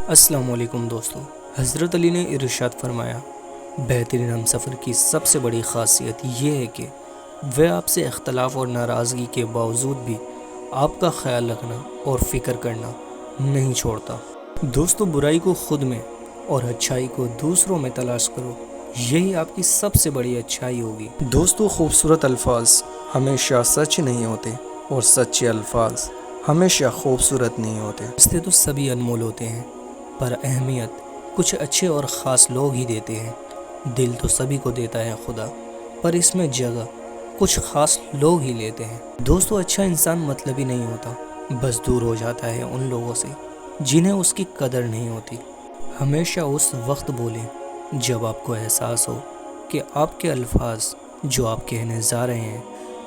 السلام علیکم دوستو، حضرت علی نے ارشاد فرمایا، بہترین ہم سفر کی سب سے بڑی خاصیت یہ ہے کہ وہ آپ سے اختلاف اور ناراضگی کے باوجود بھی آپ کا خیال رکھنا اور فکر کرنا نہیں چھوڑتا۔ دوستو، برائی کو خود میں اور اچھائی کو دوسروں میں تلاش کرو، یہی آپ کی سب سے بڑی اچھائی ہوگی۔ دوستو، خوبصورت الفاظ ہمیشہ سچ نہیں ہوتے اور سچے الفاظ ہمیشہ خوبصورت نہیں ہوتے۔ رشتے تو سبھی انمول ہوتے ہیں، پر اہمیت کچھ اچھے اور خاص لوگ ہی دیتے ہیں۔ دل تو سبھی کو دیتا ہے خدا، پر اس میں جگہ کچھ خاص لوگ ہی لیتے ہیں۔ دوستو، اچھا انسان مطلبی نہیں ہوتا، بس دور ہو جاتا ہے ان لوگوں سے جنہیں اس کی قدر نہیں ہوتی۔ ہمیشہ اس وقت بولیں جب آپ کو احساس ہو کہ آپ کے الفاظ جو آپ کہنے جا رہے ہیں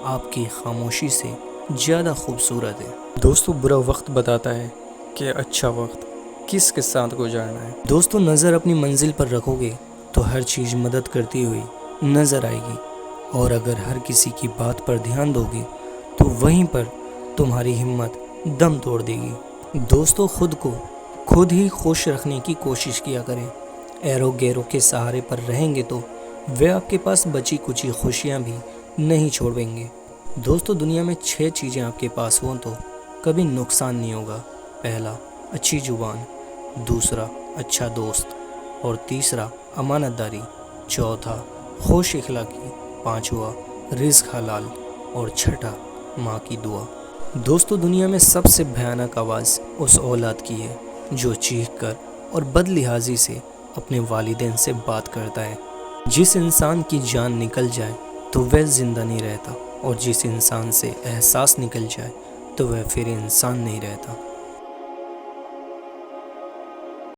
آپ کی خاموشی سے زیادہ خوبصورت ہے۔ دوستو، برا وقت بتاتا ہے کہ اچھا وقت کس کے ساتھ گزارنا ہے۔ دوستو، نظر اپنی منزل پر رکھو گے تو ہر چیز مدد کرتی ہوئی نظر آئے گی، اور اگر ہر کسی کی بات پر دھیان دو گے تو وہیں پر تمہاری ہمت دم توڑ دے گی۔ دوستو، خود کو خود ہی خوش رکھنے کی کوشش کیا کریں۔ ایرو گیرو کے سہارے پر رہیں گے تو وہ آپ کے پاس بچی کچی خوشیاں بھی نہیں چھوڑیں گے۔ دوستو، دنیا میں 6 چیزیں آپ کے پاس ہوں تو کبھی نقصان نہیں ہوگا۔ پہلا، اچھی زبان، دوسرا، اچھا دوست، اور تیسرا، امانت داری، چوتھا، خوش اخلاقی، پانچواں، رزق حلال، اور چھٹا، ماں کی دعا۔ دوستو، دنیا میں سب سے بھیانک آواز اس اولاد کی ہے جو چیخ کر اور بد لحاظی سے اپنے والدین سے بات کرتا ہے۔ جس انسان کی جان نکل جائے تو وہ زندہ نہیں رہتا، اور جس انسان سے احساس نکل جائے تو وہ پھر انسان نہیں رہتا۔